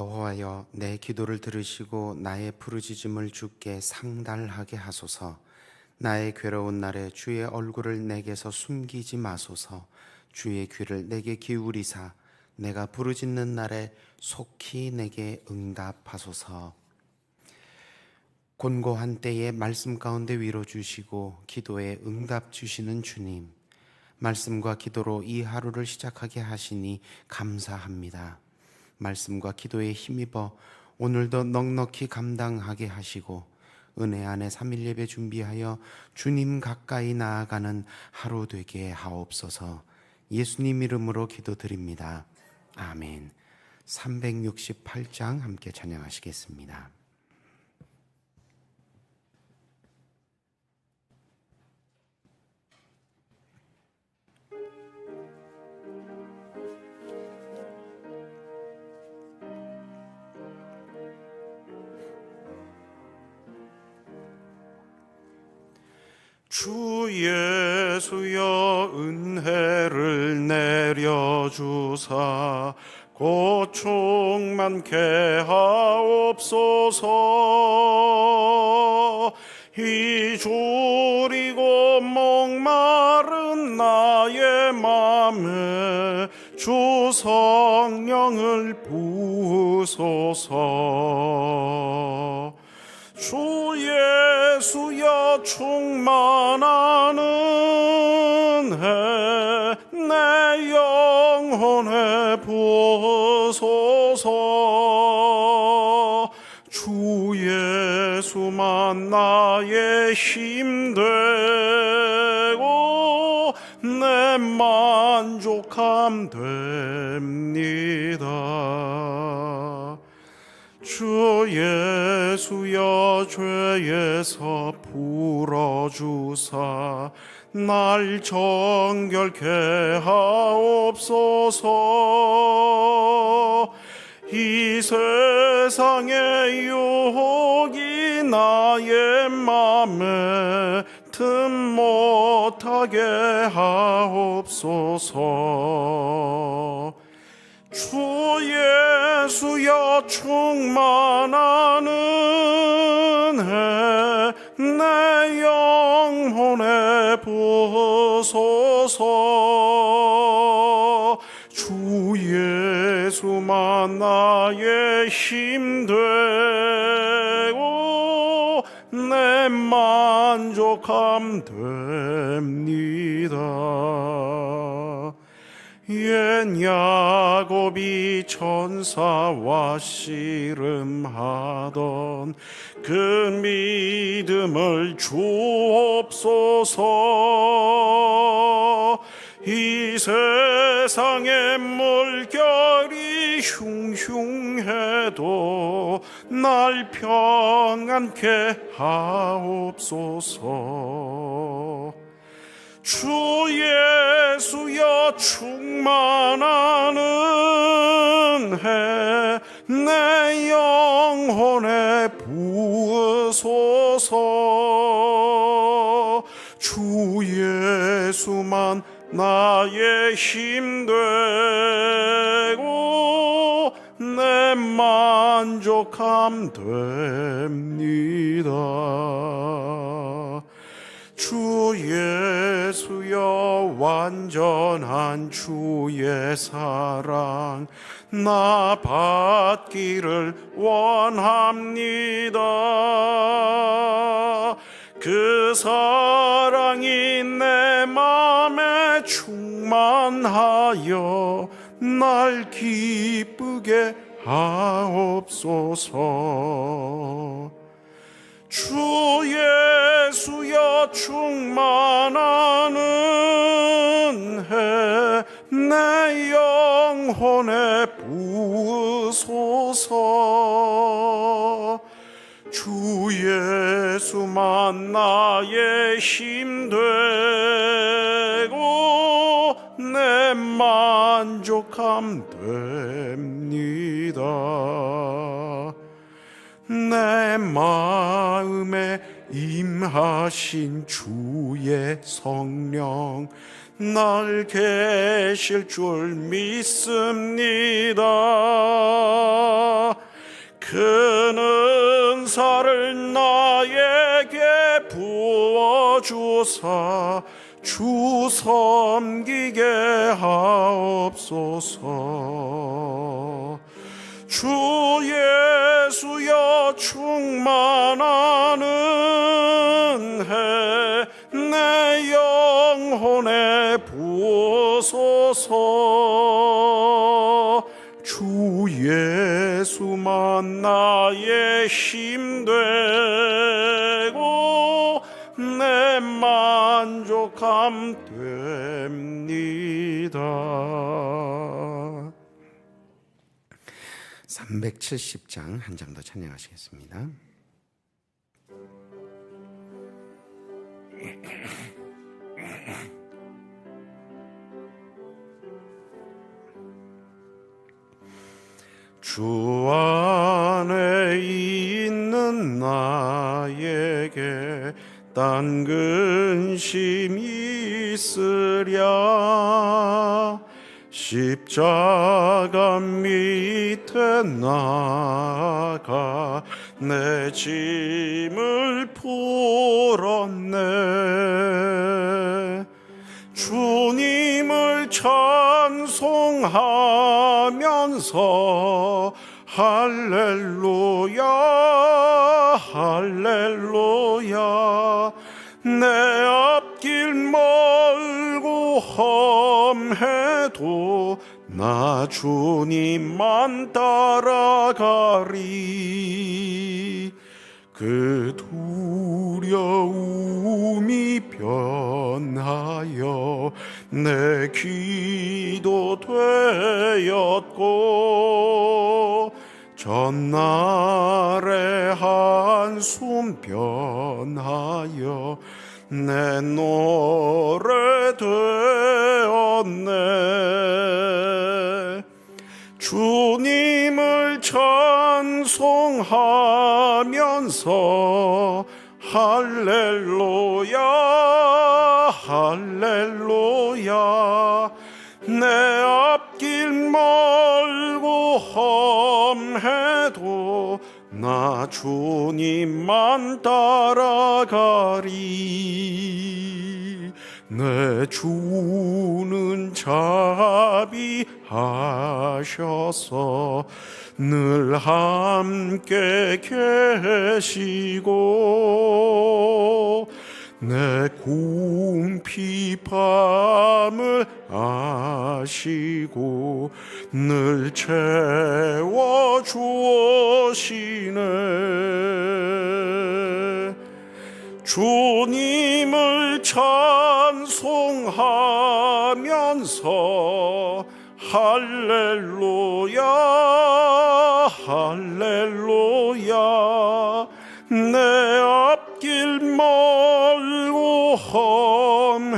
여호와여, 내 기도를 들으시고 나의 부르짖음을 주께 상달하게 하소서. 나의 괴로운 날에 주의 얼굴을 내게서 숨기지 마소서. 주의 귀를 내게 기울이사 내가 부르짖는 날에 속히 내게 응답하소서. 곤고한 때에 말씀 가운데 위로 주시고 기도에 응답 주시는 주님, 말씀과 기도로 이 하루를 시작하게 하시니 감사합니다. 말씀과 기도에 힘입어 오늘도 넉넉히 감당하게 하시고 은혜 안에 3일 예배 준비하여 주님 가까이 나아가는 하루 되게 하옵소서. 예수님 이름으로 기도드립니다. 아멘. 368장 함께 찬양하시겠습니다. 주 예수여 은혜를 내려주사 고충 많게 하옵소서. 이 졸이고 목마른 나의 맘에 주 성령을 부으소서. 주 예수여 충만한 은혜 내 영혼에 부어소서. 주 예수만 나의 힘 되고 내 만족함 됩니다. 주 예수여 죄에서 풀어주사 날 정결케 하옵소서. 이 세상의 유혹이 나의 맘에 틈 못하게 하옵소서. 주 예수여 충만한 은혜 내 영혼에 부어소서. 주 예수만 나의 힘 되고 내 만족함 됩니다. 옛 야곱이 천사와 씨름하던 그 믿음을 주옵소서. 이 세상의 물결이 흉흉해도 날 평안케 하옵소서. 주 예수여 충만한 은혜 내 영혼에 부으소서. 주 예수만 나의 힘 되고 내 만족함 됩니다. 주 예수여 완전한 주의 사랑 나 받기를 원합니다. 그 사랑이 내 맘에 충만하여 날 기쁘게 하옵소서. 주 예수여 충만한 은혜 내 영혼에 부으소서. 주 예수만 나의 힘 되고 내 만족함 됩니다. 내 마음에 임하신 주의 성령 날 계실 줄 믿습니다. 그 은사를 나에게 부어주사 주 섬기게 하옵소서. 주 예수여 충만한 은혜 내 영혼에 부어소서. 주 예수만 나의 힘 되고 내 만족함 됩니다. 370장 한 장 더 찬양하시겠습니다. 주 안에 있는 나에게 딴 근심 있으랴. 십자가 밑에 나가 내 짐을 풀었네. 주님을 찬송하면서 할렐루야 할렐루야. 내 앞길 멀고 험해도 나 주님만 따라가리. 그 두려움이 변하여 내 기도 되었고 전날의 한숨 변하여 내 노래 되었네. 주님을 찬송하면서 할렐루야 할렐루야. 내 앞길 멀고 험해도 나 주님만 따라가리. 내 주는 자비하셔서 늘 함께 계시고 내 궁핍함을 아시고 늘 채워주시네. 주님을 찬송하면서 할렐루야 할렐루야. 내 앞길 멀고 험해도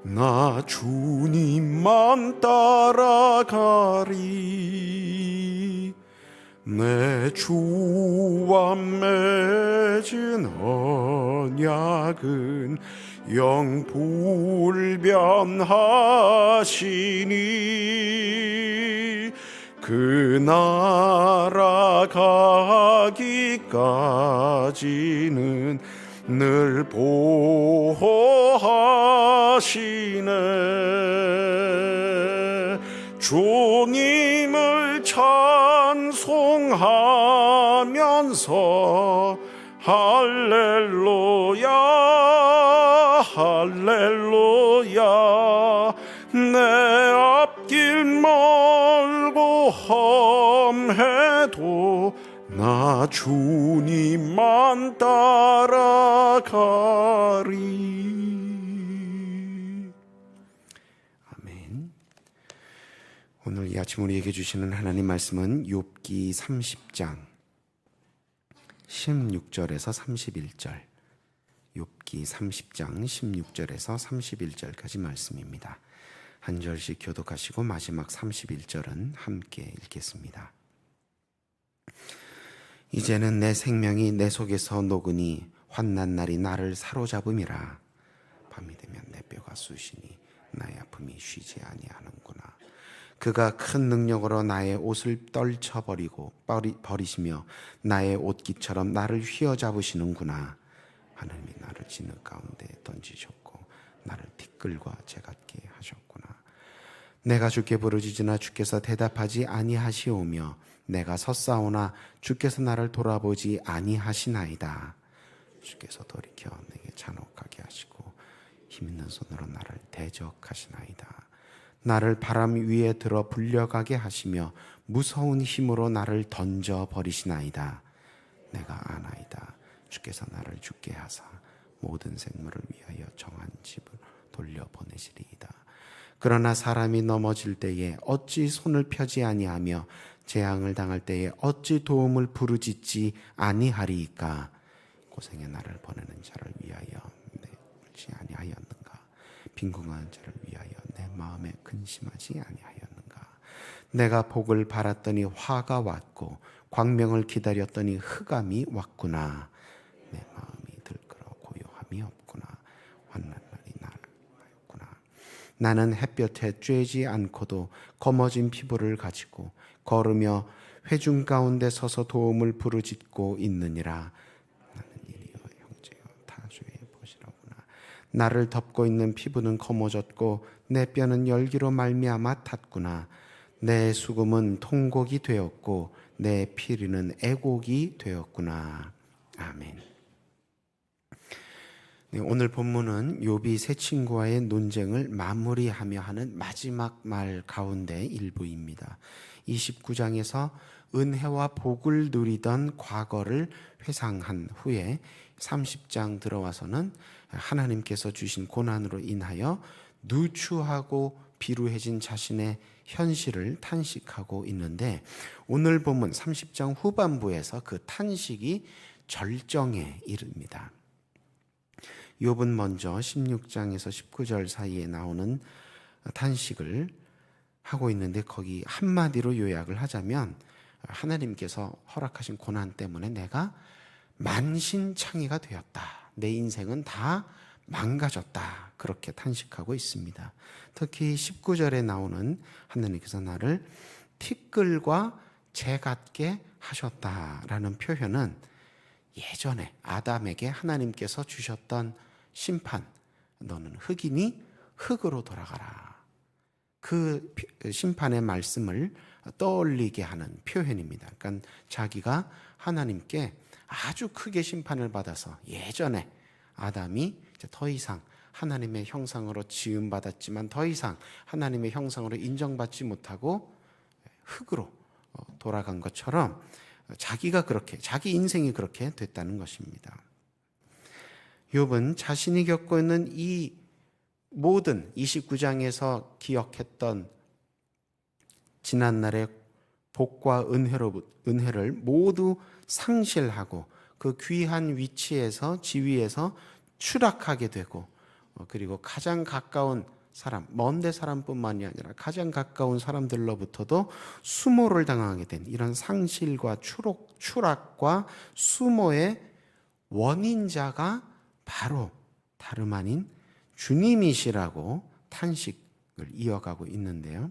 나 주님만 따라가리. 내 주와 맺은 언약은 영불변하시니 그 나라 가기까지는 늘 보호하시네. 주님을 찬송하면서 할렐루야 할렐루야. 내 앞길 멀고 험해도 나 주님만 따라가리. 아멘. 오늘 이 아침 우리에게 주시는 하나님 말씀은 욥기 30장 16절에서 31절, 욥기 30장 16절에서 31절까지 말씀입니다. 한 절씩 교독하시고 마지막 31절은 함께 읽겠습니다. 이제는 내 생명이 내 속에서 녹으니 환난 날이 나를 사로잡음이라. 밤이 되면 내 뼈가 쑤시니 나의 아픔이 쉬지 아니하는구나. 그가 큰 능력으로 나의 옷을 버리시며 나의 옷깃처럼 나를 휘어잡으시는구나. 하나님이 나를 진흙 가운데 던지셨고 나를 티끌과 재같게 하셨구나. 내가 주께 부르짖으나 주께서 대답하지 아니하시오며 내가 섰사오나 주께서 나를 돌아보지 아니하시나이다. 주께서 돌이켜 내게 잔혹하게 하시고 힘있는 손으로 나를 대적하시나이다. 나를 바람 위에 들어 불려가게 하시며 무서운 힘으로 나를 던져 버리시나이다. 내가 아나이다. 주께서 나를 죽게 하사 모든 생물을 위하여 정한 집을 돌려보내시리이다. 그러나 사람이 넘어질 때에 어찌 손을 펴지 아니하며 재앙을 당할 때에 어찌 도움을 부르짖지 아니하리이까. 고생의 나를 보내는 자를 위하여 내지 아니하였는가. 빈궁한 자를 위하여 내 마음에 근심하지 아니하였는가. 내가 복을 바랐더니 화가 왔고 광명을 기다렸더니 흑암이 왔구나. 내 마음이 들끓어 고요함이 없구나. 환난 날이 나를 하였구나. 나는 햇볕에 쬐지 않고도 검어진 피부를 가지고 걸으며 회중 가운데 서서 도움을 부르짖고 있느니라. 나는 이리여 형제여 타주의 보시라구나. 나를 덮고 있는 피부는 검어졌고 내 뼈는 열기로 말미암아 탔구나. 내 수금은 통곡이 되었고 내 피리는 애곡이 되었구나. 아멘. 네, 오늘 본문은 욥이 세 친구와의 논쟁을 마무리하며 하는 마지막 말 가운데 일부입니다. 29장에서 은혜와 복을 누리던 과거를 회상한 후에 30장 들어와서는 하나님께서 주신 고난으로 인하여 누추하고 비루해진 자신의 현실을 탄식하고 있는데, 오늘 본문 30장 후반부에서 그 탄식이 절정에 이릅니다. 욥은 먼저 16장에서 19절 사이에 나오는 탄식을 하고 있는데, 거기 한마디로 요약을 하자면 하나님께서 허락하신 고난 때문에 내가 만신창이가 되었다. 내 인생은 다 망가졌다. 그렇게 탄식하고 있습니다. 특히 19절에 나오는 하나님께서 나를 티끌과 재 같게 하셨다라는 표현은 예전에 아담에게 하나님께서 주셨던 심판, 너는 흙이니 흙으로 돌아가라. 그 심판의 말씀을 떠올리게 하는 표현입니다. 그러니까 자기가 하나님께 아주 크게 심판을 받아서 예전에 아담이 이제 더 이상 하나님의 형상으로 지음받았지만 더 이상 하나님의 형상으로 인정받지 못하고 흙으로 돌아간 것처럼 자기가 그렇게, 자기 인생이 그렇게 됐다는 것입니다. 욥은 자신이 겪고 있는 이 모든 29장에서 기억했던 지난날의 복과 은혜를 모두 상실하고 그 귀한 위치에서, 지위에서 추락하게 되고, 그리고 가장 가까운 사람, 먼데 사람뿐만이 아니라 가장 가까운 사람들로부터도 수모를 당하게 된 이런 상실과 추락과 수모의 원인자가 바로 다름 아닌 주님이시라고 탄식을 이어가고 있는데요.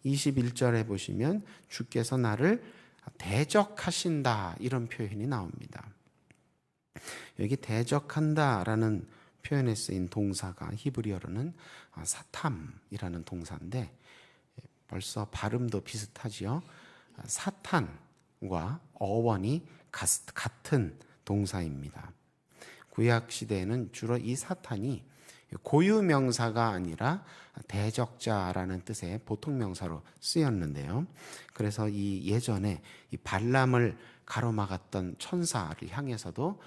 21절에 보시면 주께서 나를 대적하신다, 이런 표현이 나옵니다. 여기 대적한다라는 표현에 쓰인 동사가 히브리어로는 사탐이라는 동사인데 벌써 발음도 비슷하지요. 사탄과 어원이 같은 동사입니다. 구약 시대에는 주로 이 사탄이 고유명사가 아니라 대적자라는 뜻의 보통명사로 쓰였는데요. 그래서 이 예전에 이 발람을 가로막았던 천사를 향해서도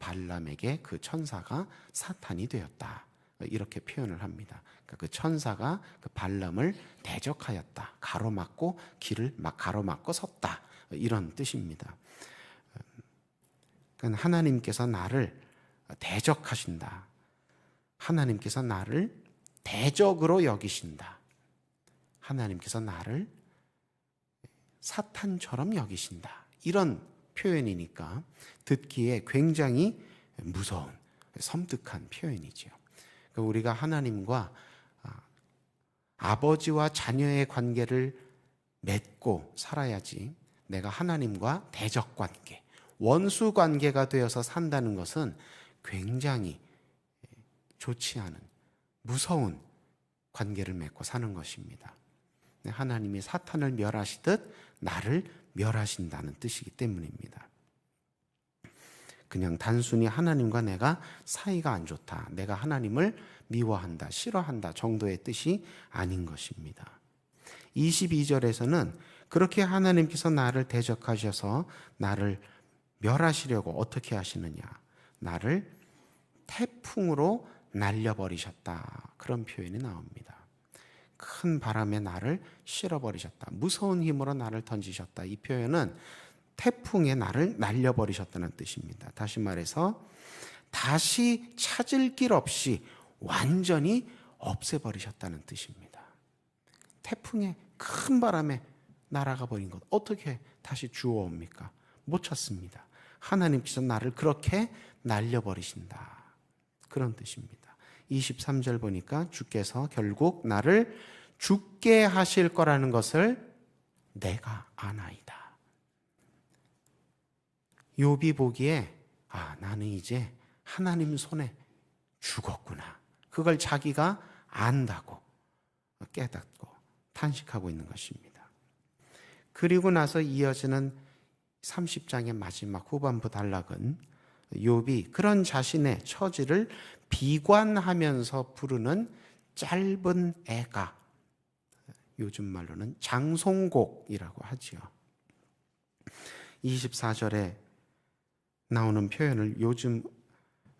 발람에게 그 천사가 사탄이 되었다, 이렇게 표현을 합니다. 그러니까 그 천사가 그 발람을 대적하였다, 가로막고 길을 막 가로막고 섰다, 이런 뜻입니다. 그러니까 하나님께서 나를 대적하신다, 하나님께서 나를 대적으로 여기신다, 하나님께서 나를 사탄처럼 여기신다, 이런 표현이니까 듣기에 굉장히 무서운 섬뜩한 표현이죠. 그러니까 우리가 하나님과 아버지와 자녀의 관계를 맺고 살아야지, 내가 하나님과 대적 관계, 원수 관계가 되어서 산다는 것은 굉장히 좋지 않은 무서운 관계를 맺고 사는 것입니다. 하나님이 사탄을 멸하시듯 나를 멸하신다는 뜻이기 때문입니다. 그냥 단순히 하나님과 내가 사이가 안 좋다, 내가 하나님을 미워한다, 싫어한다 정도의 뜻이 아닌 것입니다. 22절에서는 그렇게 하나님께서 나를 대적하셔서 나를 멸하시려고 어떻게 하시느냐, 나를 태풍으로 날려버리셨다, 그런 표현이 나옵니다. 큰 바람에 나를 실어버리셨다, 무서운 힘으로 나를 던지셨다. 이 표현은 태풍에 나를 날려버리셨다는 뜻입니다. 다시 말해서 다시 찾을 길 없이 완전히 없애버리셨다는 뜻입니다. 태풍에 큰 바람에 날아가 버린 것 어떻게 다시 주워옵니까? 못 찾습니다. 하나님께서 나를 그렇게 날려버리신다, 그런 뜻입니다. 23절 보니까 주께서 결국 나를 죽게 하실 거라는 것을 내가 아나이다. 욥이 보기에 나는 이제 하나님 손에 죽었구나, 그걸 자기가 안다고 깨닫고 탄식하고 있는 것입니다. 그리고 나서 이어지는 30장의 마지막 후반부 단락은 욥이 그런 자신의 처지를 비관하면서 부르는 짧은 애가, 요즘 말로는 장송곡이라고 하지요. 24절에 나오는 표현을 요즘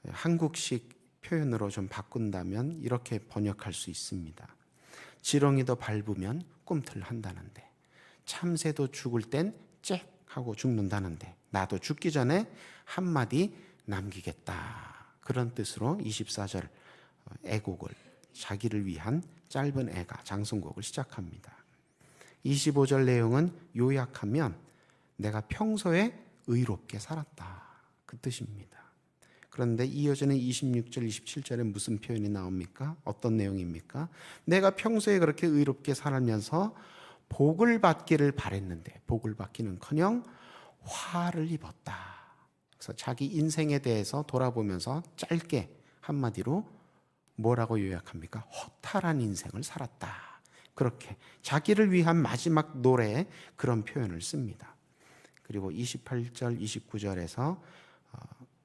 한국식 표현으로 좀 바꾼다면 이렇게 번역할 수 있습니다. 지렁이도 밟으면 꿈틀한다는데, 참새도 죽을 땐 짹 하고 죽는다는데, 나도 죽기 전에 한마디 남기겠다, 그런 뜻으로 24절 애곡을, 자기를 위한 짧은 애가, 장송곡을 시작합니다. 25절 내용은 요약하면 내가 평소에 의롭게 살았다, 그 뜻입니다. 그런데 이어지는 26절, 27절에 무슨 표현이 나옵니까? 어떤 내용입니까? 내가 평소에 그렇게 의롭게 살면서 복을 받기를 바랬는데 복을 받기는커녕 화를 입었다. 그래서 자기 인생에 대해서 돌아보면서 짧게 한마디로 뭐라고 요약합니까? 허탈한 인생을 살았다. 그렇게 자기를 위한 마지막 노래에 그런 표현을 씁니다. 그리고 28절, 29절에서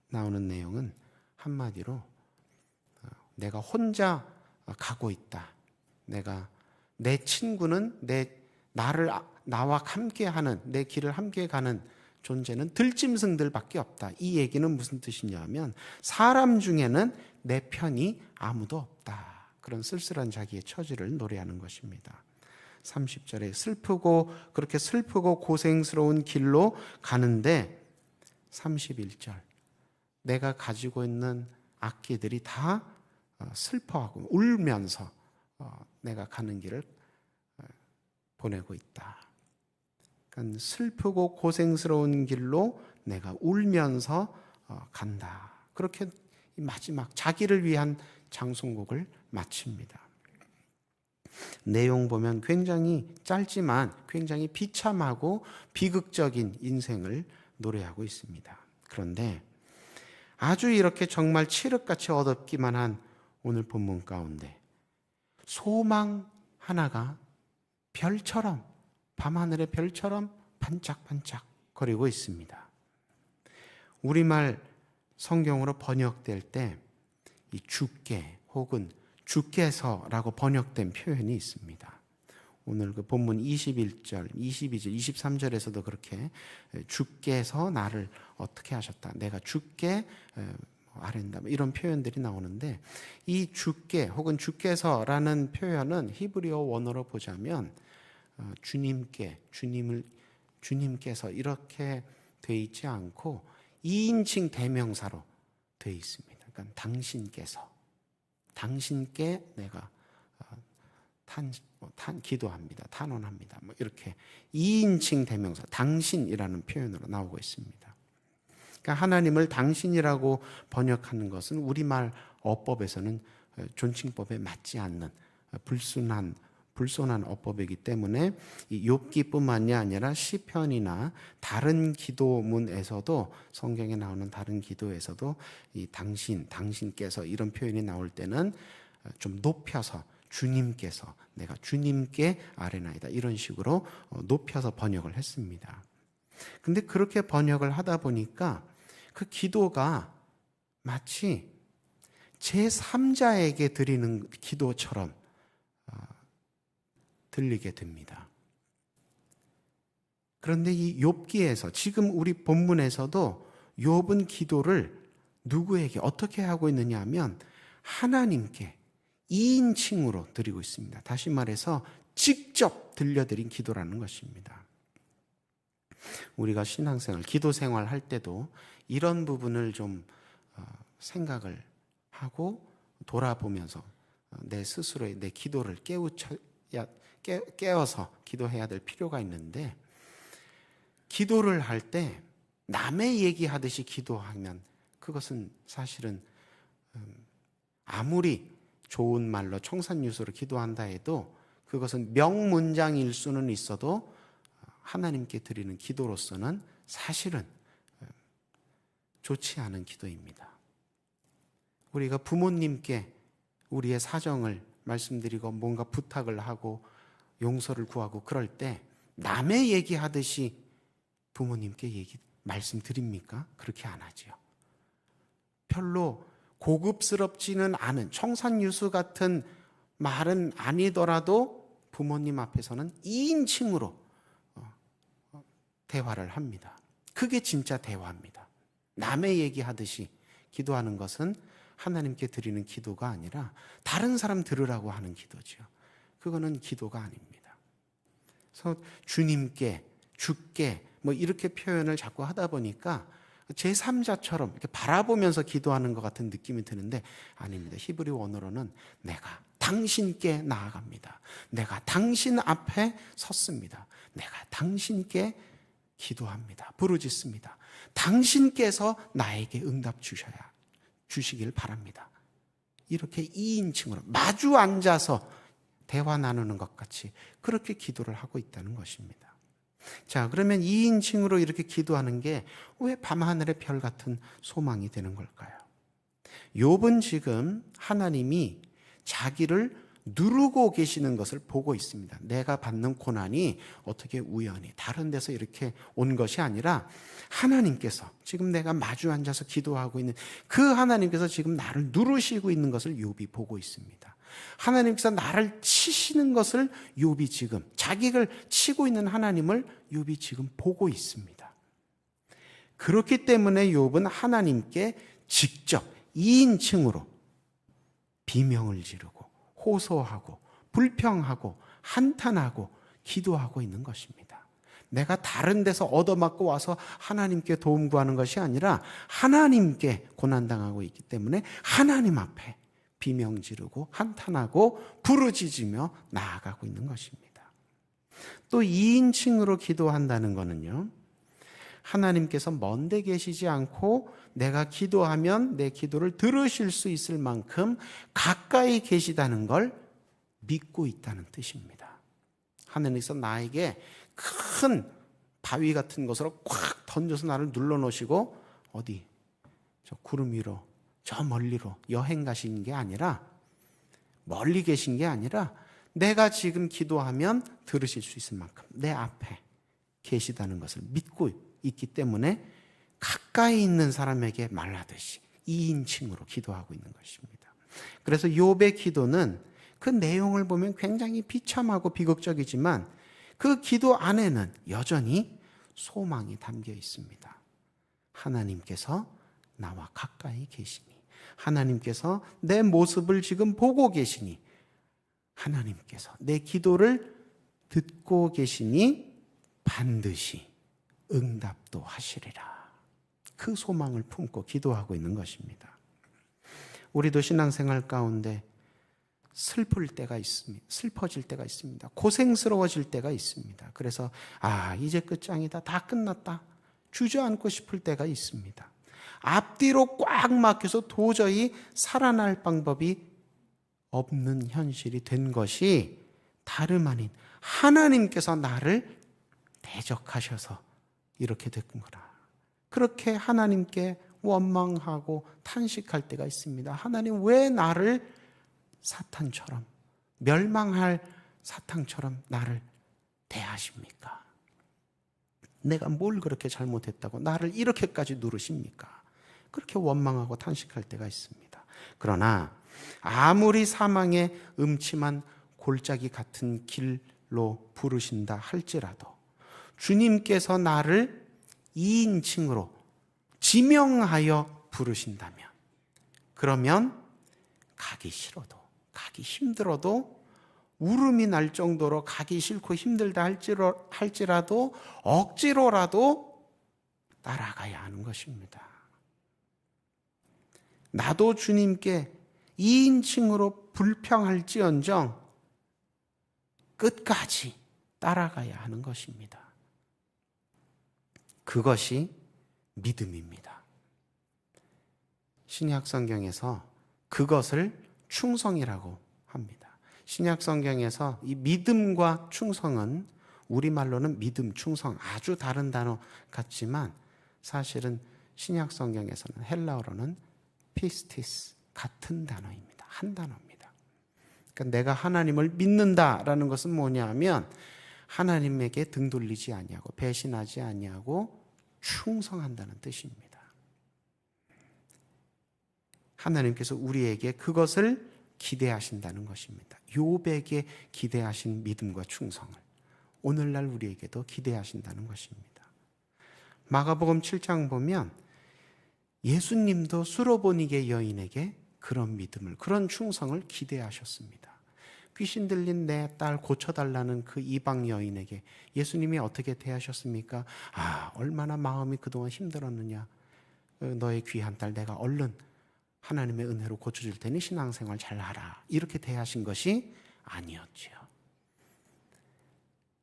나오는 내용은 한마디로 내가 혼자 가고 있다, 내 친구는 나와 함께하는, 내 길을 함께 가는 존재는 들짐승들밖에 없다. 이 얘기는 무슨 뜻이냐면 사람 중에는 내 편이 아무도 없다, 그런 쓸쓸한 자기의 처지를 노래하는 것입니다. 30절에 그렇게 슬프고 고생스러운 길로 가는데 31절, 내가 가지고 있는 악기들이 다 슬퍼하고 울면서 내가 가는 길을 보내고 있다. 그러니까 슬프고 고생스러운 길로 내가 울면서 간다. 그렇게 마지막 자기를 위한 장송곡을 마칩니다. 내용 보면 굉장히 짧지만 굉장히 비참하고 비극적인 인생을 노래하고 있습니다. 그런데 아주 이렇게 정말 칠흑같이 어둡기만 한 오늘 본문 가운데 소망 하나가 별처럼, 밤하늘의 별처럼 반짝반짝 거리고 있습니다. 우리말 성경으로 번역될 때 이 주께 혹은 주께서라고 번역된 표현이 있습니다. 오늘 그 본문 21절, 22절, 23절에서도 그렇게 주께서 나를 어떻게 하셨다, 내가 주께 아랜다, 이런 표현들이 나오는데, 이 주께 혹은 주께서라는 표현은 히브리어 원어로 보자면 주님께서 이렇게 돼 있지 않고 2인칭 대명사로 돼 있습니다. 그러니까 당신께 내가 기도합니다, 탄원합니다, 이렇게 2인칭 대명사 당신이라는 표현으로 나오고 있습니다. 그러니까 하나님을 당신이라고 번역하는 것은 우리말 어법에서는 존칭법에 맞지 않는 불손한 어법이기 때문에 이 욥기뿐만이 아니라 시편이나 다른 기도문에서도, 성경에 나오는 다른 기도에서도 이 당신께서 이런 표현이 나올 때는 좀 높여서 주님께서, 내가 주님께 아뢰나이다, 이런 식으로 높여서 번역을 했습니다. 근데 그렇게 번역을 하다 보니까 그 기도가 마치 제3자에게 드리는 기도처럼 들리게 됩니다. 그런데 이 욥기에서, 지금 우리 본문에서도 욥은 기도를 누구에게 어떻게 하고 있느냐 하면 하나님께 2인칭으로 드리고 있습니다. 다시 말해서 직접 들려드린 기도라는 것입니다. 우리가 신앙생활, 기도생활 할 때도 이런 부분을 좀 생각을 하고 돌아보면서 내 스스로의 내 기도를 깨어서 기도해야 될 필요가 있는데, 기도를 할 때 남의 얘기하듯이 기도하면 그것은 사실은 아무리 좋은 말로 청산유수로 기도한다 해도 그것은 명문장일 수는 있어도 하나님께 드리는 기도로서는 사실은 좋지 않은 기도입니다. 우리가 부모님께 우리의 사정을 말씀드리고 뭔가 부탁을 하고 용서를 구하고 그럴 때 남의 얘기하듯이 부모님께 말씀드립니까? 그렇게 안 하지요. 별로 고급스럽지는 않은 청산유수 같은 말은 아니더라도 부모님 앞에서는 2인칭으로 대화를 합니다. 그게 진짜 대화입니다. 남의 얘기하듯이 기도하는 것은 하나님께 드리는 기도가 아니라 다른 사람 들으라고 하는 기도죠. 그거는 기도가 아닙니다. 그래서 주님께, 주께 뭐 이렇게 표현을 자꾸 하다 보니까 제3자처럼 이렇게 바라보면서 기도하는 것 같은 느낌이 드는데 아닙니다. 히브리 원어로는 내가 당신께 나아갑니다. 내가 당신 앞에 섰습니다. 내가 당신께 기도합니다. 부르짖습니다. 당신께서 나에게 응답 주시길 바랍니다. 이렇게 2인칭으로 마주 앉아서 대화 나누는 것 같이 그렇게 기도를 하고 있다는 것입니다. 자, 그러면 2인칭으로 이렇게 기도하는 게 왜 밤하늘의 별 같은 소망이 되는 걸까요? 욥은 지금 하나님이 자기를 누르고 계시는 것을 보고 있습니다. 내가 받는 고난이 어떻게 우연히 다른 데서 이렇게 온 것이 아니라 하나님께서, 지금 내가 마주 앉아서 기도하고 있는 그 하나님께서 지금 나를 누르시고 있는 것을 욥이 보고 있습니다. 하나님께서 나를 치시는 것을 욥이 지금, 자기를 치고 있는 하나님을 욥이 지금 보고 있습니다. 그렇기 때문에 욥은 하나님께 직접 2인칭으로 비명을 지르고 호소하고 불평하고 한탄하고 기도하고 있는 것입니다. 내가 다른 데서 얻어맞고 와서 하나님께 도움 구하는 것이 아니라 하나님께 고난당하고 있기 때문에 하나님 앞에 비명 지르고 한탄하고 부르짖으며 나아가고 있는 것입니다. 또 2인칭으로 기도한다는 것은요, 하나님께서 먼데 계시지 않고 내가 기도하면 내 기도를 들으실 수 있을 만큼 가까이 계시다는 걸 믿고 있다는 뜻입니다. 하나님께서 나에게 큰 바위 같은 것으로 꽉 던져서 나를 눌러놓으시고 어디 저 구름 위로 저 멀리로 여행 가신 게 아니라, 멀리 계신 게 아니라 내가 지금 기도하면 들으실 수 있을 만큼 내 앞에 계시다는 것을 믿고 있기 때문에 가까이 있는 사람에게 말하듯이 2인칭으로 기도하고 있는 것입니다. 그래서 욥의 기도는 그 내용을 보면 굉장히 비참하고 비극적이지만 그 기도 안에는 여전히 소망이 담겨 있습니다. 하나님께서 나와 가까이 계시니, 하나님께서 내 모습을 지금 보고 계시니, 하나님께서 내 기도를 듣고 계시니 반드시 응답도 하시리라. 그 소망을 품고 기도하고 있는 것입니다. 우리도 신앙생활 가운데 슬플 때가 있습니다. 슬퍼질 때가 있습니다. 고생스러워질 때가 있습니다. 그래서 이제 끝장이다. 다 끝났다. 주저앉고 싶을 때가 있습니다. 앞뒤로 꽉 막혀서 도저히 살아날 방법이 없는 현실이 된 것이 다름 아닌 하나님께서 나를 대적하셔서 이렇게 된 거라. 그렇게 하나님께 원망하고 탄식할 때가 있습니다. 하나님, 왜 나를 사탄처럼, 멸망할 사탄처럼 나를 대하십니까? 내가 뭘 그렇게 잘못했다고 나를 이렇게까지 누르십니까? 그렇게 원망하고 탄식할 때가 있습니다. 그러나 아무리 사망의 음침한 골짜기 같은 길로 부르신다 할지라도 주님께서 나를 2인칭으로 지명하여 부르신다면, 그러면 가기 싫어도, 가기 힘들어도, 울음이 날 정도로 가기 싫고 힘들다 할지라도 억지로라도 따라가야 하는 것입니다. 나도 주님께 2인칭으로 불평할지언정 끝까지 따라가야 하는 것입니다. 그것이 믿음입니다. 신약 성경에서 그것을 충성이라고 합니다. 신약 성경에서 이 믿음과 충성은 우리말로는 믿음, 충성 아주 다른 단어 같지만 사실은 신약 성경에서는 헬라어로는 피스티스 같은 단어입니다. 한 단어입니다. 그러니까 내가 하나님을 믿는다라는 것은 뭐냐면 하나님에게 등 돌리지 아니하고 배신하지 아니하고 충성한다는 뜻입니다. 하나님께서 우리에게 그것을 기대하신다는 것입니다. 욥에게 기대하신 믿음과 충성을 오늘날 우리에게도 기대하신다는 것입니다. 마가복음 7장 보면 예수님도 수로보니게 여인에게 그런 믿음을, 그런 충성을 기대하셨습니다. 귀신 들린 내 딸 고쳐달라는 그 이방 여인에게 예수님이 어떻게 대하셨습니까? 얼마나 마음이 그동안 힘들었느냐. 너의 귀한 딸 내가 얼른 하나님의 은혜로 고쳐줄 테니 신앙생활 잘하라. 이렇게 대하신 것이 아니었지요.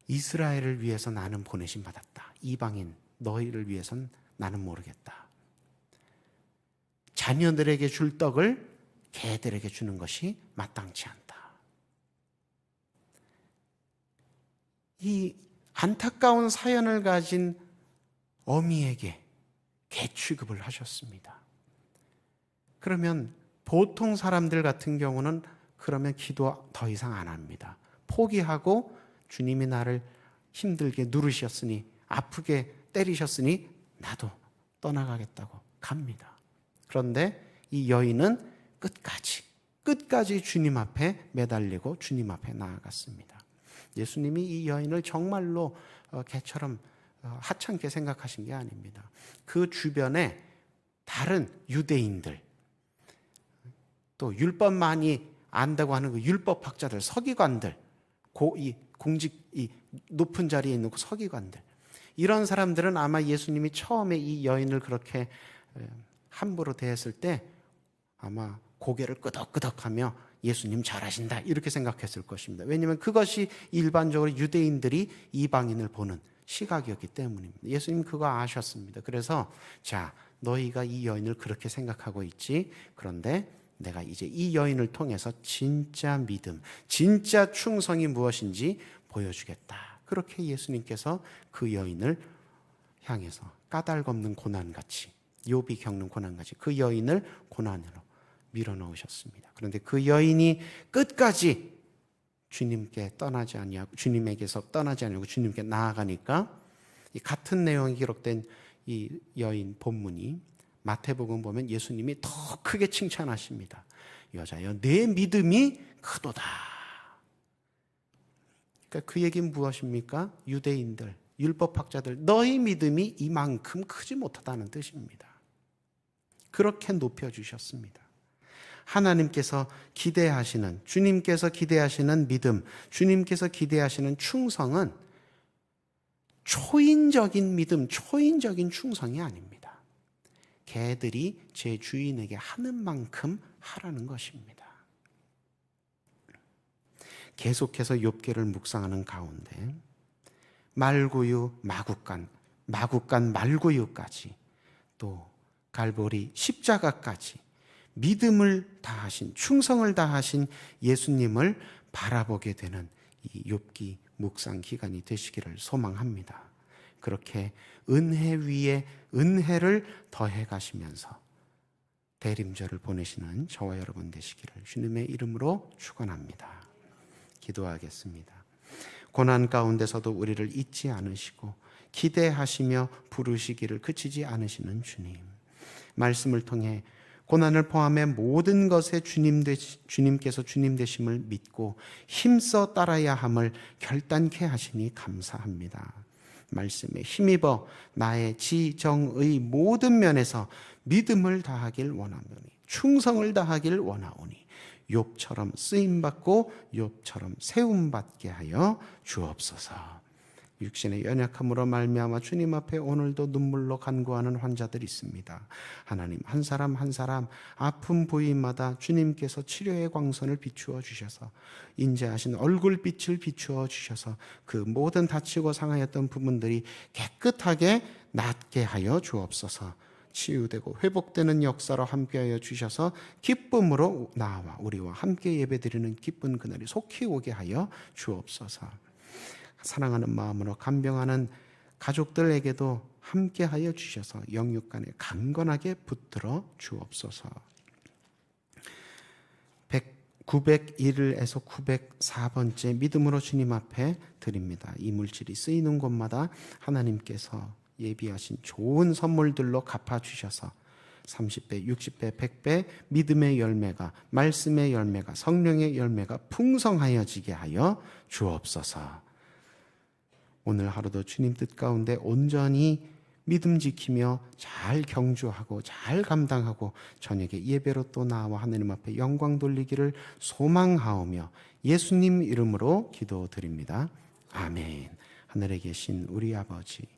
이스라엘을 위해서 나는 보내심 받았다. 이방인 너희를 위해선 나는 모르겠다. 자녀들에게 줄 떡을 개들에게 주는 것이 마땅치 않다. 이 안타까운 사연을 가진 어미에게 개 취급을 하셨습니다. 그러면 보통 사람들 같은 경우는 그러면 기도 더 이상 안 합니다. 포기하고 주님이 나를 힘들게 누르셨으니, 아프게 때리셨으니 나도 떠나가겠다고 갑니다. 그런데 이 여인은 끝까지 주님 앞에 매달리고 주님 앞에 나아갔습니다. 예수님이 이 여인을 정말로 개처럼 하찮게 생각하신 게 아닙니다. 그 주변에 다른 유대인들, 또 율법 많이 안다고 하는 그 율법학자들, 서기관들, 이 높은 자리에 있는 그 서기관들, 이런 사람들은 아마 예수님이 처음에 이 여인을 그렇게 함부로 대했을 때 아마 고개를 끄덕끄덕하며 예수님 잘하신다 이렇게 생각했을 것입니다. 왜냐하면 그것이 일반적으로 유대인들이 이방인을 보는 시각이었기 때문입니다. 예수님 그거 아셨습니다. 그래서 자, 너희가 이 여인을 그렇게 생각하고 있지. 그런데 내가 이제 이 여인을 통해서 진짜 믿음, 진짜 충성이 무엇인지 보여주겠다. 그렇게 예수님께서 그 여인을 향해서 까닭 없는 고난같이, 욥이 겪는 고난같이 그 여인을 고난으로 밀어넣으셨습니다. 그런데 그 여인이 끝까지 주님께 떠나지 아니하고, 주님에게서 떠나지 아니하고 주님께 나아가니까 이 같은 내용이 기록된 이 여인 본문이 마태복음 보면 예수님이 더 크게 칭찬하십니다. 여자여, 내 믿음이 크도다. 그러니까 그 얘기는 무엇입니까? 유대인들, 율법학자들, 너희 믿음이 이만큼 크지 못하다는 뜻입니다. 그렇게 높여주셨습니다. 하나님께서 기대하시는, 주님께서 기대하시는 믿음, 주님께서 기대하시는 충성은 초인적인 믿음, 초인적인 충성이 아닙니다. 개들이 제 주인에게 하는 만큼 하라는 것입니다. 계속해서 욥기를 묵상하는 가운데 말구유, 마구간, 마구간 말구유까지 또 갈보리 십자가까지 믿음을 다하신, 충성을 다하신 예수님을 바라보게 되는 이 욥기 묵상 기간이 되시기를 소망합니다. 그렇게 은혜 위에 은혜를 더해 가시면서 대림절을 보내시는 저와 여러분 되시기를 주님의 이름으로 축원합니다. 기도하겠습니다. 고난 가운데서도 우리를 잊지 않으시고 기대하시며 부르시기를 그치지 않으시는 주님, 말씀을 통해 고난을 포함해 모든 것에 주님께서 주님 되심을 믿고 힘써 따라야 함을 결단케 하시니 감사합니다. 말씀에 힘입어 나의 지정의 모든 면에서 믿음을 다하길 원하노니, 충성을 다하길 원하오니 욥처럼 쓰임받고 욥처럼 세움받게 하여 주옵소서. 육신의 연약함으로 말미암아 주님 앞에 오늘도 눈물로 간구하는 환자들이 있습니다. 하나님, 한 사람 한 사람 아픈 부위마다 주님께서 치료의 광선을 비추어 주셔서 인자하신 얼굴빛을 비추어 주셔서 그 모든 다치고 상하였던 부분들이 깨끗하게 낫게 하여 주옵소서. 치유되고 회복되는 역사로 함께하여 주셔서 기쁨으로 나와 우리와 함께 예배드리는 기쁜 그날이 속히 오게 하여 주옵소서. 사랑하는 마음으로 간병하는 가족들에게도 함께하여 주셔서 영육간에 강건하게 붙들어 주옵소서. 901에서 904번째 믿음으로 주님 앞에 드립니다. 이 물질이 쓰이는 곳마다 하나님께서 예비하신 좋은 선물들로 갚아주셔서 30배, 60배, 100배 믿음의 열매가, 말씀의 열매가, 성령의 열매가 풍성하여지게 하여 주옵소서. 오늘 하루도 주님 뜻 가운데 온전히 믿음 지키며 잘 경주하고 잘 감당하고 저녁에 예배로 또 나와 하나님 앞에 영광 돌리기를 소망하오며 예수님 이름으로 기도드립니다. 아멘. 하늘에 계신 우리 아버지의